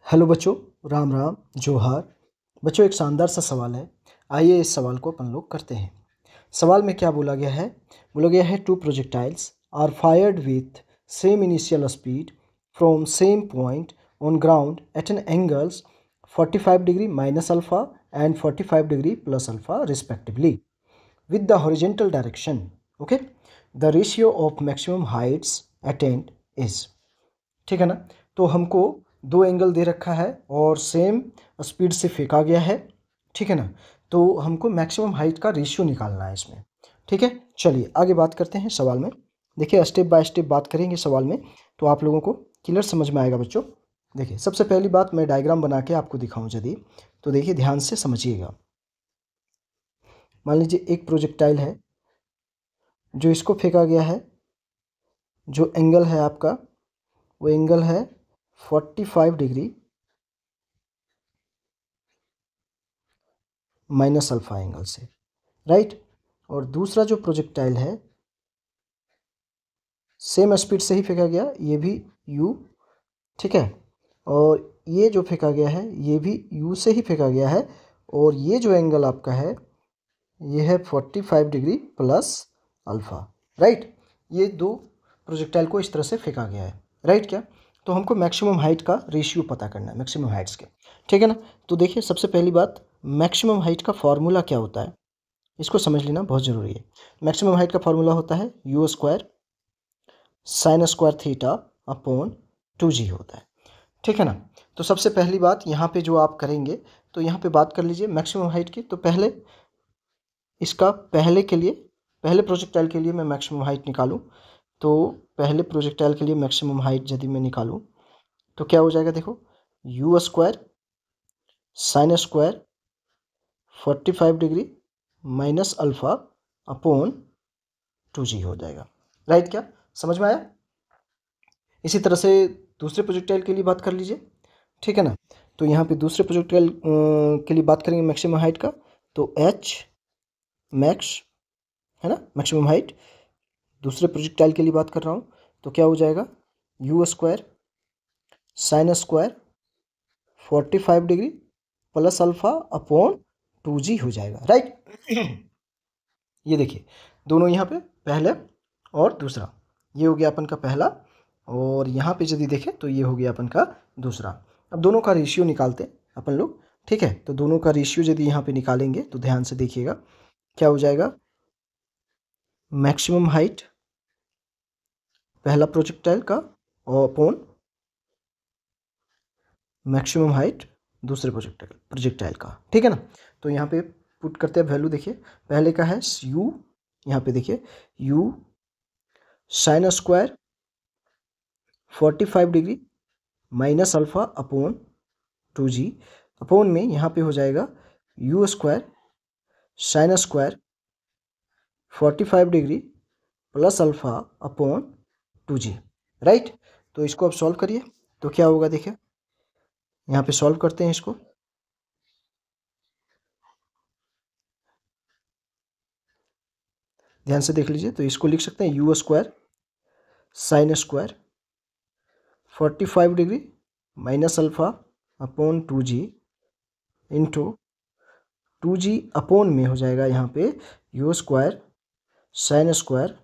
Hello बच्चों, राम राम जोहार। बच्चों, एक शानदार सा सवाल है। आइए इस सवाल को अपन लोग करते हैं। सवाल में क्या बोला गया है? बोला गया है two projectiles are fired with same initial speed from same point on ground at an angles 45 degree minus alpha and 45 degree plus alpha respectively with the horizontal direction. Okay, the ratio of maximum heights attained is, ठीक है ना। तो हमको दो angle दे रखा है और same speed से फेंका गया है, ठीक है ना। तो हमको मैक्सिमम हाइट का रेशियो निकालना है इसमें, ठीक है। चलिए आगे बात करते हैं सवाल में। देखिए स्टेप बाय स्टेप बात करेंगे सवाल में, तो आप लोगों को क्लियर समझ में आएगा बच्चों। देखिए सबसे पहली बात मैं डायग्राम बना के आपको दिखाऊं यदि, तो देखिए ध्यान से समझिएगा। मान लीजिए एक प्रोजेक्टाइल है जो इसको फेंका गया है, जो एंगल है आपका वो एंगल है 45 डिग्री माइनस अल्फा एंगल से, राइट। और दूसरा जो प्रोजेक्टाइल है सेम स्पीड से ही फेंका गया, ये भी u, ठीक है। और ये जो फेंका गया है ये भी u से ही फेंका गया है, और ये जो एंगल आपका है ये है 45 डिग्री प्लस अल्फा, राइट। ये दो प्रोजेक्टाइल को इस तरह से फेंका गया है, राइट। क्या? तो हमको मैक्सिमम हाइट का रेशियो पता करना है, मैक्सिमम हाइट्स के, ठीक है ना। तो देखिए सबसे पहली बात, मैक्सिमम हाइट का फॉर्मूला क्या होता है इसको समझ लेना बहुत ज़रूरी है। मैक्सिमम हाइट का फॉर्मूला होता है u square sine square theta upon 2g होता है, ठीक है ना। तो सबसे पहली बात यहाँ पे जो आप करेंगे, तो यहाँ पे बात कर लीजिए मैक्सिमम हाइट की। तो पहले इसका पहले के लिए, पहले प्रोजेक्टाइल के लिए मैं मैक्सिमम हाइट निकालूं, तो पहले प्रोजेक्टाइल के लिए मैक्सिमम हाइट यदि मैं निकालूं तो क्या हो जाएगा? देखो u square sine square 45 degree minus alpha upon 2g हो जाएगा, राइट। क्या समझ में आया? इसी तरह से दूसरे प्रोजेक्टाइल के लिए बात कर लीजिए, ठीक है ना। तो यहाँ पे दूसरे प्रोजेक्टाइल के लिए बात करेंगे मैक्सिमम हाइट का, तो h मैक्स है ना, मैक्सिमम हाइट। दूसरे प्रोजेक्टाइल के लिए बात कर रहा हूँ तो क्या हो जाएगा? u square sine square 45 degree plus alpha upon 2g हो जाएगा, राइट। ये देखिए दोनों यहाँ पे पहले और दूसरा, ये हो गया अपन का पहला, और यहाँ पे यदि देखें तो ये हो गया अपन का दूसरा। अब दोनों का रेशियो निकालते हैं अपन लोग, ठीक है। तो दोनों का रेशियो यदि यहाँ पे निकालेंगे तो ध्यान से देखिएगा क्या हो जाएगा। मैक्सिमम हाइट पहला प्रोजेक्टाइल का अपॉन मैक्सिमम हाइट दूसरे प्रोजेक्टाइल का, ठीक है ना। तो यहाँ पे पुट करते हैं वैल्यू। देखिए पहले का है u, यहाँ पे देखिए u sign square 45 degree minus alpha upon 2g upon में यहाँ पे हो जाएगा u square sine square 45 degree plus alpha upon 2g, right. तो इसको अब सॉल्व करिए तो क्या होगा? देखिए यहाँ पे सॉल्व करते हैं इसको। ध्यान से देख लीजिए, तो इसको लिख सकते हैं u square sine square 45 degree minus alpha upon 2g into 2g upon में हो जाएगा यहाँ पे u square sine square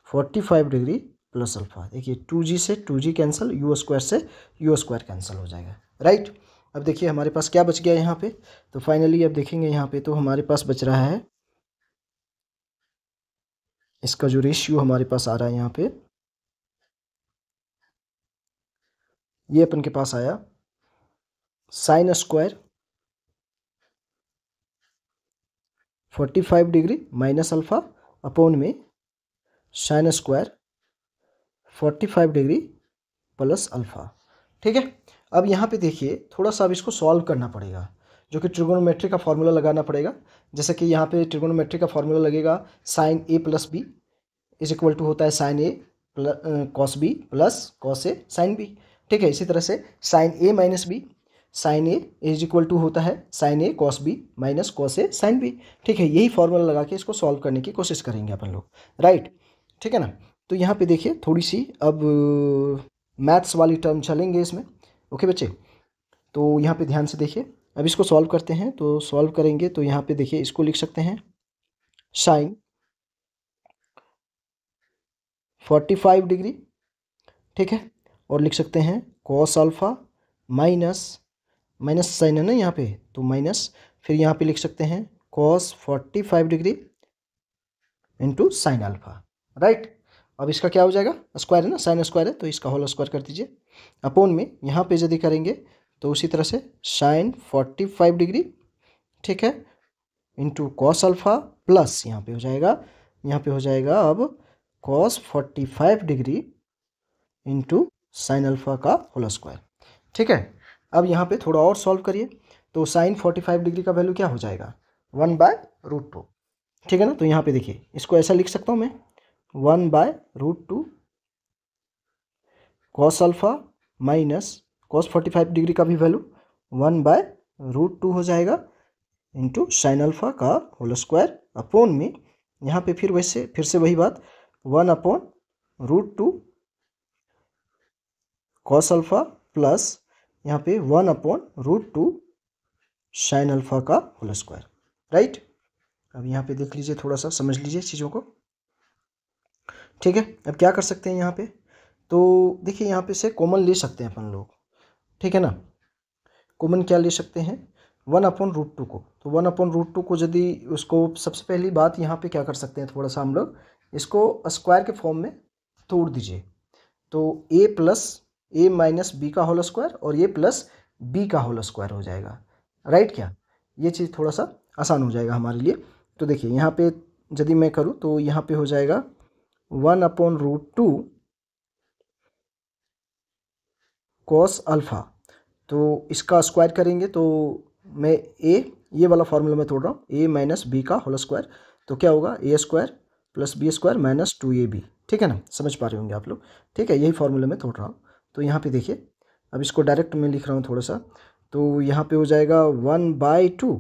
45 degree plus alpha. देखिए 2g से 2g कैंसिल, u स्क्वायर से u स्क्वायर कैंसिल हो जाएगा, राइट। अब देखिए हमारे पास क्या बच गया यहाँ पे, तो फाइनली अब देखेंगे यहाँ पे तो हमारे पास बच रहा है, इसका जो रेशियो हमारे पास आ रहा है यहाँ पे, ये अपन के पास आया sine square 45 degree minus alpha upon में sine square 45 degree plus alpha, ठीक है। अब यहाँ पे देखिए थोड़ा सा अब इसको सॉल्व करना पड़ेगा, जो कि ट्रिगोनोमेट्री का फॉर्मूला लगाना पड़ेगा। जैसे कि यहाँ पे ट्रिगोनोमेट्री का फॉर्मूला लगेगा sine A plus B is equal to होता है sine A cos B plus cos A sine B, ठीक है। इसी तरह से sine A minus B, sine A is equal to होता है sine A cos B minus cos A sine B, ठीक है। यही फॉर्मूला लगा के इसको सॉल्व करने की कोशिश करेंगे अपन लोग, राइट, ठीक है ना। तो यहाँ पे देखिए थोड़ी सी अब मैथ्स वाली टर्म चलेंगे इसमें, ओके बच्चे। तो यहाँ पे ध्यान से देखिए, अब इसको सॉल्व करते हैं। तो सॉल्व करेंगे तो यहाँ पे देखिए इसको लिख सकते हैं साइन 45 डिग्री, ठीक है, और लिख सकते हैं cos alpha minus minus sine है ना यहाँ पे, तो माइनस, फिर यहाँ पे लिख सकते हैं cos 45 degree into sine alpha, right. अब इसका क्या हो जाएगा, स्क्वायर है ना, साइन स्क्वायर है तो इसका होल स्क्वायर कर दीजिए। अपोन में यहाँ पे यदि करेंगे तो उसी तरह से साइन 45 डिग्री, ठीक है, इंटू कॉस अल्फ़ा प्लस यहाँ पे हो जाएगा अब cos 45 degree into sine alpha का होल स्क्वायर, ठीक है। अब यहाँ पे थोड़ा और सॉल्व करिए, तो साइन 45 डिग्री का वैल्यू क्या हो जाएगा, 1/√2, ठीक है ना। तो यहाँ पे देखिए इसको ऐसा लिख सकता हूँ मैं, 1/√2 cos alpha minus cos 45 degree का भी वैल्यू 1/√2 हो जाएगा इंटू साइन अल्फ़ा का होल स्क्वायर अपोन में यहाँ पे फिर से वही बात 1/√2 कॉस अल्फ़ा प्लस यहाँ पे 1/√2 साइन अल्फ़ा का होल स्क्वायर, राइट। अब यहाँ पे देख लीजिए, थोड़ा सा समझ लीजिए चीज़ों को, ठीक है। अब क्या कर सकते हैं यहाँ पे, तो देखिए यहाँ पे से कॉमन ले सकते हैं अपन लोग, ठीक है ना। कॉमन क्या ले सकते हैं, 1/√2 को, तो 1/√2 को यदि उसको सबसे पहली बात यहाँ पे क्या कर सकते हैं, थोड़ा सा हम लोग इसको स्क्वायर के फॉर्म में तोड़ दीजिए। तो a माइनस बी का होल स्क्वायर और a प्लस बी का होल स्क्वायर हो जाएगा, राइट। क्या ये चीज़ थोड़ा सा आसान हो जाएगा हमारे लिए। तो देखिए यहाँ पे यदि मैं करूँ तो यहाँ पे हो जाएगा 1/√2 कॉस अल्फ़ा, तो इसका स्क्वायर करेंगे तो मैं ये वाला फॉर्मूला मैं तोड़ रहा हूँ, a माइनस बी का होल स्क्वायर, तो क्या होगा a square plus B square minus 2ab, ठीक है ना, समझ पा रहे होंगे आप लोग, ठीक है। यही फॉर्मूला मैं तोड़ रहा हूँ। तो यहाँ पे देखिए अब इसको डायरेक्ट मैं लिख रहा हूँ थोड़ा सा, तो यहाँ पे हो जाएगा 1/2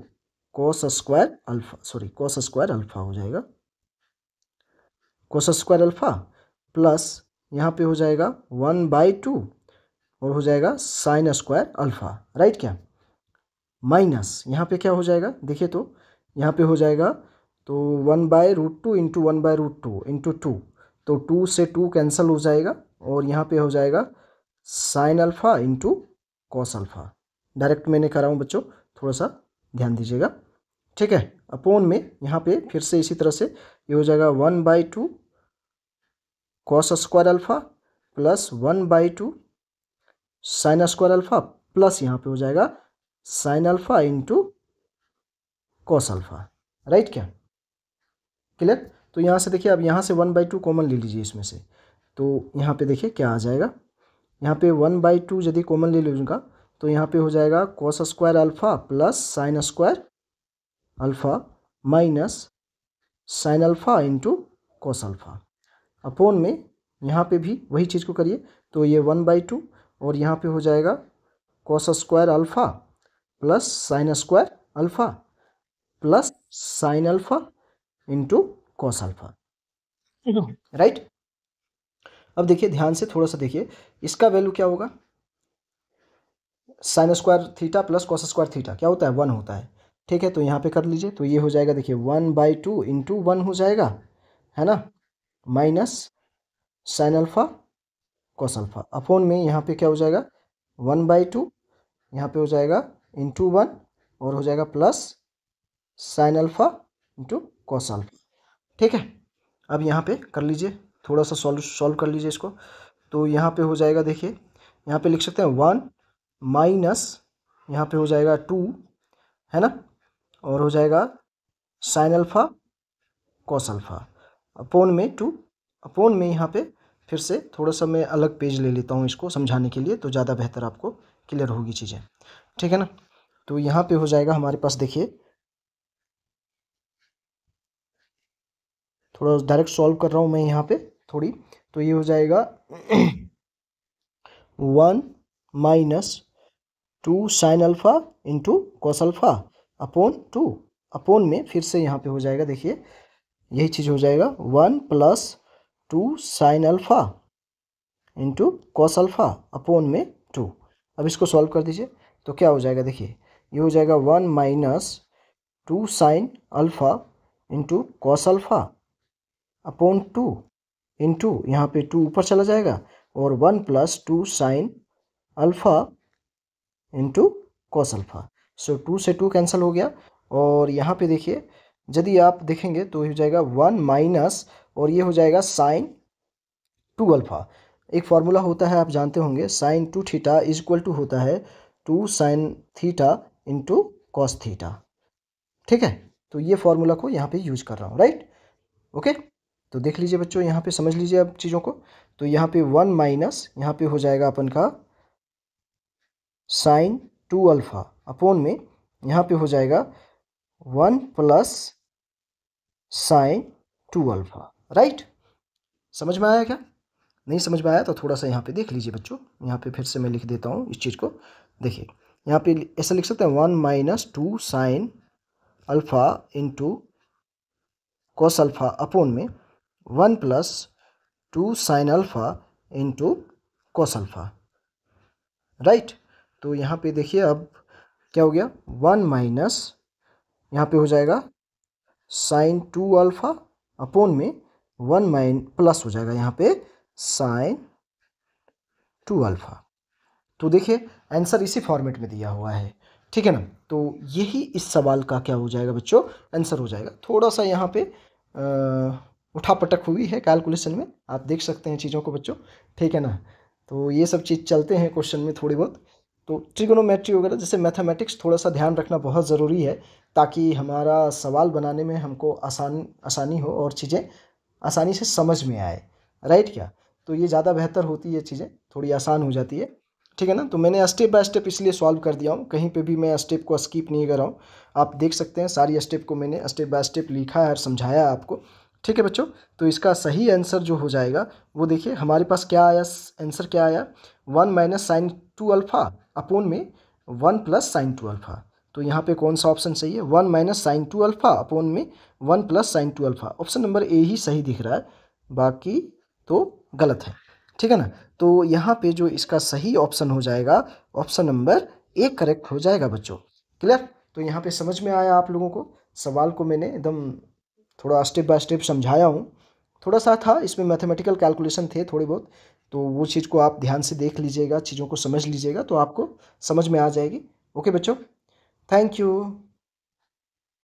कॉस स्क्वायर अल्फ़ा हो जाएगा, कॉस स्क्वायर अल्फ़ा प्लस यहाँ पे हो जाएगा 1/2 और हो जाएगा साइन स्क्वायर अल्फ़ा, राइट। क्या माइनस यहाँ पे क्या हो जाएगा, देखिए तो यहाँ पे हो जाएगा तो 1/√2 इंटू 1/√2 इंटू 2, तो 2 से 2 कैंसिल हो जाएगा और यहाँ पे हो जाएगा sign alpha into cos alpha. Direct मैंने करा हूँ बच्चों, थोड़ा सा ध्यान दीजिएगा, ठीक है। अपोन में यहाँ पे फिर से इसी तरह से ये हो जाएगा 1/2 cos square alpha plus 1/2 sine square alpha plus यहाँ पे हो जाएगा sign alpha into cos alpha, right. क्या क्लियर। तो यहाँ से देखिए, अब यहाँ से 1/2 कॉमन ले लीजिए इसमें से, तो यहाँ पे देखिए क्या आ जाएगा, यहाँ पे 1/2 यदि कॉमन ले लीजिएगा तो यहाँ पे हो जाएगा cos square alpha plus sine square alpha minus sign alpha into cos alpha upon में यहाँ पे भी वही चीज़ को करिए, तो ये 1/2 और यहाँ पे हो जाएगा cos square alpha plus sine square alpha plus sign alpha into cos alpha, right. अब देखिए ध्यान से थोड़ा सा देखिए, इसका वैल्यू क्या होगा, sine square theta plus cos square theta क्या होता है, 1 होता है, ठीक है। तो यहाँ पे कर लीजिए, तो ये हो जाएगा देखिए 1/2 इंटू 1 हो जाएगा, है ना, minus sine alpha cos alpha upon में यहाँ पे क्या हो जाएगा 1/2, यहाँ पे हो जाएगा इंटू 1 और हो जाएगा plus sign alpha into cos alpha, ठीक है। अब यहाँ पे कर लीजिए, थोड़ा सा सॉल्व कर लीजिए इसको, तो यहाँ पे हो जाएगा देखिए, यहाँ पे लिख सकते हैं 1 माइनस यहाँ पे हो जाएगा 2, है ना, और हो जाएगा sine alpha cos alpha upon में 2 अपोन में यहाँ पे फिर से थोड़ा सा मैं अलग पेज ले लेता हूँ इसको समझाने के लिए, तो ज़्यादा बेहतर आपको क्लियर होगी चीज़ें, ठीक है ना। तो यहाँ पे हो जाएगा हमारे पास देखिए, थोड़ा डायरेक्ट सॉल्व कर रहा हूँ मैं यहाँ पे थोड़ी, तो ये हो जाएगा 1 minus 2 sine alpha into cos alpha upon 2 upon में फिर से यहाँ पे हो जाएगा देखिए, यही चीज़ हो जाएगा 1 plus 2 sine alpha into cos alpha upon में 2। अब इसको सॉल्व कर दीजिए, तो क्या हो जाएगा, देखिए ये हो जाएगा 1 minus 2 sine alpha into cos alpha upon 2 into यहाँ पे 2 ऊपर चला जाएगा और 1 plus 2 sine alpha into cos alpha. So 2 से 2 कैंसिल हो गया और यहाँ पे देखिए यदि आप देखेंगे तो हो जाएगा 1 माइनस और ये हो जाएगा साइन 2 अल्फ़ा। एक फार्मूला होता है आप जानते होंगे, sine 2 theta is equal to होता है 2 sine theta into cos theta. ठीक है, तो ये फार्मूला को यहाँ पे यूज कर रहा हूँ, राइट। ओके, तो देख लीजिए बच्चों, यहाँ पे समझ लीजिए अब चीज़ों को। तो यहाँ पे 1 माइनस यहाँ पे हो जाएगा अपन का साइन 2 अल्फ़ा अपॉन में यहाँ पे हो जाएगा 1 प्लस साइन 2 अल्फ़ा, राइट। समझ में आया क्या? नहीं समझ में आया तो थोड़ा सा यहाँ पे देख लीजिए बच्चों, यहाँ पे फिर से मैं लिख देता हूँ इस चीज़ को। देखिए यहाँ पे ऐसा लिख सकते हैं 1 minus 2 sine alpha into cos alpha upon में 1 plus 2 sine alpha into cos alpha, right. तो यहाँ पे देखिए अब क्या हो गया, 1 माइनस यहाँ पे हो जाएगा साइन 2 अल्फ़ा अपॉन में 1 माइन प्लस हो जाएगा यहाँ पे साइन 2 अल्फ़ा। तो देखिए आंसर इसी फॉर्मेट में दिया हुआ है, ठीक है ना। तो यही इस सवाल का क्या हो जाएगा बच्चों, आंसर हो जाएगा। थोड़ा सा यहाँ पे उठापटक हुई है कैलकुलेशन में, आप देख सकते हैं चीज़ों को बच्चों, ठीक है ना। तो ये सब चीज़ चलते हैं क्वेश्चन में थोड़ी बहुत। तो ट्रिगोनोमेट्री वगैरह जैसे मैथमेटिक्स थोड़ा सा ध्यान रखना बहुत ज़रूरी है, ताकि हमारा सवाल बनाने में हमको आसानी हो और चीज़ें आसानी से समझ में आए, राइट क्या। तो ये ज़्यादा बेहतर होती है, चीज़ें थोड़ी आसान हो जाती है, ठीक है ना। तो मैंने स्टेप बाय स्टेप इसलिए सॉल्व कर दिया हूँ, कहीं पे भी मैं स्टेप को स्किप नहीं कर रहा हूँ। आप देख सकते हैं सारी स्टेप को मैंने स्टेप बाय स्टेप लिखा है और समझाया है आपको, ठीक है बच्चों। तो इसका सही आंसर जो हो जाएगा वो देखिए हमारे पास क्या आया, आंसर क्या आया, 1 माइनस साइन 2 अल्फ़ा अपॉन में 1 प्लस साइन 2 अल्फ़ा। तो यहाँ पे कौन सा ऑप्शन सही है, 1 माइनस साइन 2 अल्फ़ा अपॉन में 1 plus sine 2 alpha. Option number A ही सही दिख रहा है, बाकी तो गलत है, ठीक है ना। तो यहाँ पे जो इसका सही ऑप्शन हो जाएगा, ऑप्शन नंबर ए करेक्ट हो जाएगा बच्चों, क्लियर। तो यहाँ पे समझ में आया आप लोगों को, सवाल को मैंने एकदम थोड़ा स्टेप बाय स्टेप समझाया हूँ। थोड़ा सा था इसमें मैथमेटिकल कैलकुलेशन थे थोड़ी बहुत, तो वो चीज़ को आप ध्यान से देख लीजिएगा, चीज़ों को समझ लीजिएगा तो आपको समझ में आ जाएगी। ओके बच्चों, थैंक यू।